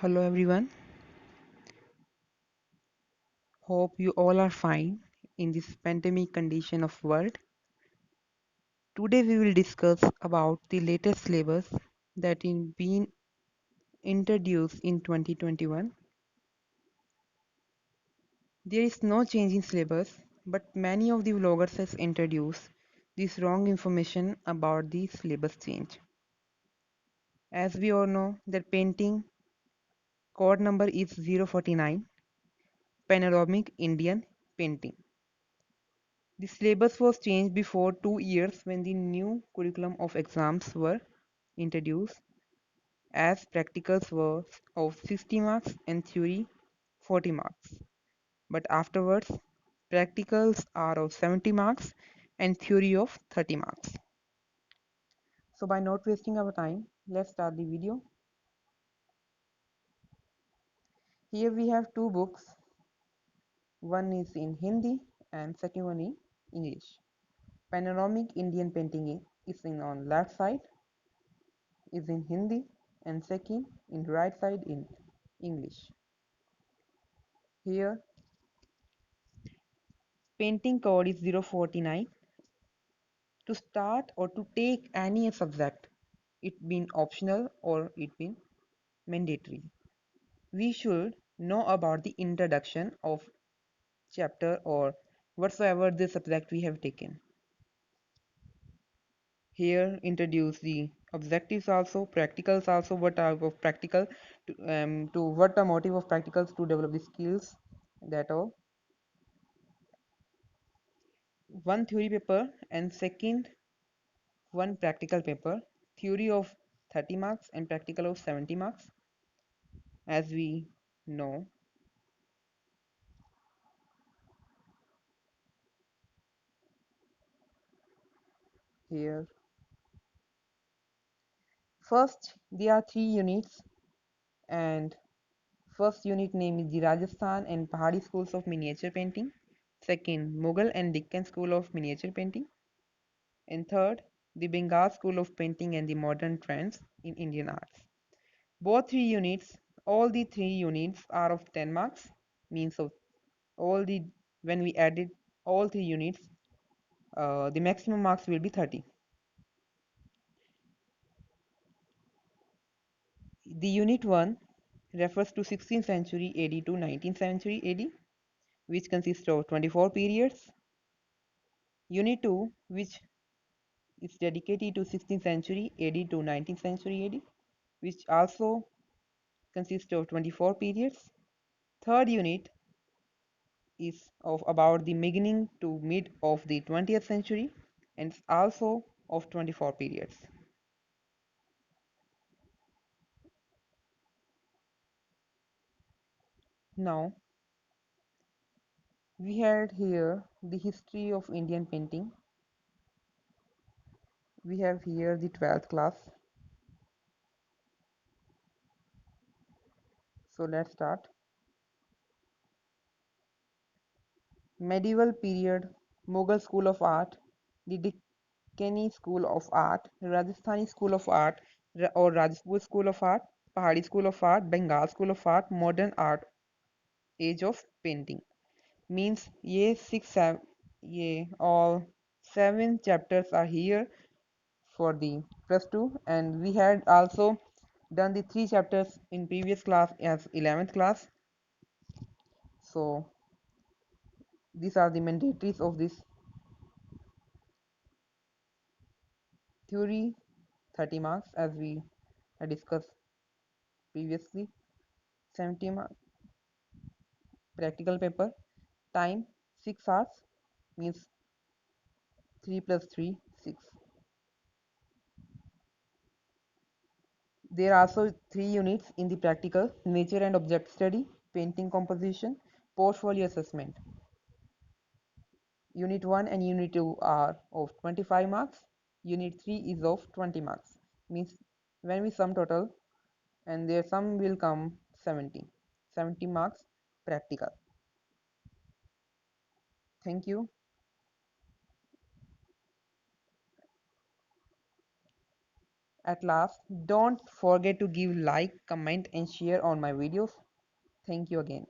Hello everyone, hope you all are fine in this pandemic condition of world. Today we will discuss about the latest syllabus that is being introduced in 2021. There is no change in syllabus, but many of the vloggers has introduced this wrong information about the syllabus change. As we all know that painting code number is 049, panoramic Indian painting. The syllabus was changed before 2 years when the new curriculum of exams were introduced, as practicals were of 60 marks and theory 40 marks. But afterwards, practicals are of 70 marks and theory of 30 marks. So by not wasting our time, let's start the video. Here we have two books. One is in Hindi and second one in English. Panoramic Indian painting is in on left side is in Hindi and second in right side in English. Here painting code is 049. To start or to take any subject, it been optional or it been mandatory. We should know about the introduction of chapter or whatsoever the subject we have taken. Here introduce the objectives also, practicals also, what type of practical to what the motive of practicals to develop the skills, that all. One theory paper and second one practical paper, theory of 30 marks and practical of 70 marks. As we know, here first there are 3 units, and first unit name is the Rajasthan and Pahadi schools of miniature painting, second Mughal and Deccan school of miniature painting, and third the Bengal school of painting and the modern trends in Indian arts. Both 3 units, all the 3 units are of 10 marks, means of all the when we added all 3 units, the maximum marks will be 30. The unit 1 refers to 16th century AD to 19th century AD, which consists of 24 periods. Unit 2, which is dedicated to 16th century AD to 19th century AD, which also consists of 24 periods. Third unit is of about the beginning to mid of the 20th century and also of 24 periods. Now we had here the history of Indian painting. We have here the 12th class. So let's start. Medieval period, Mughal school of art, the Deccani school of art, Rajasthani school of art or Rajput school of art, Pahadi school of art, Bengal school of art, modern art, age of painting. Means ये all 7 chapters are here for the +2, and we had also done the 3 chapters in previous class as 11th class. So these are the mandatories of this theory, 30 marks as we had discussed previously, 70 mark practical paper, time 6 hours, means 3 plus 3 6. There are also 3 units in the practical: nature and object study, painting composition, portfolio assessment. Unit 1 and Unit 2 are of 25 marks. Unit 3 is of 20 marks. Means when we sum total, and their sum will come 70 marks practical. Thank you. At last, don't forget to give like, comment and share on my videos. Thank you again.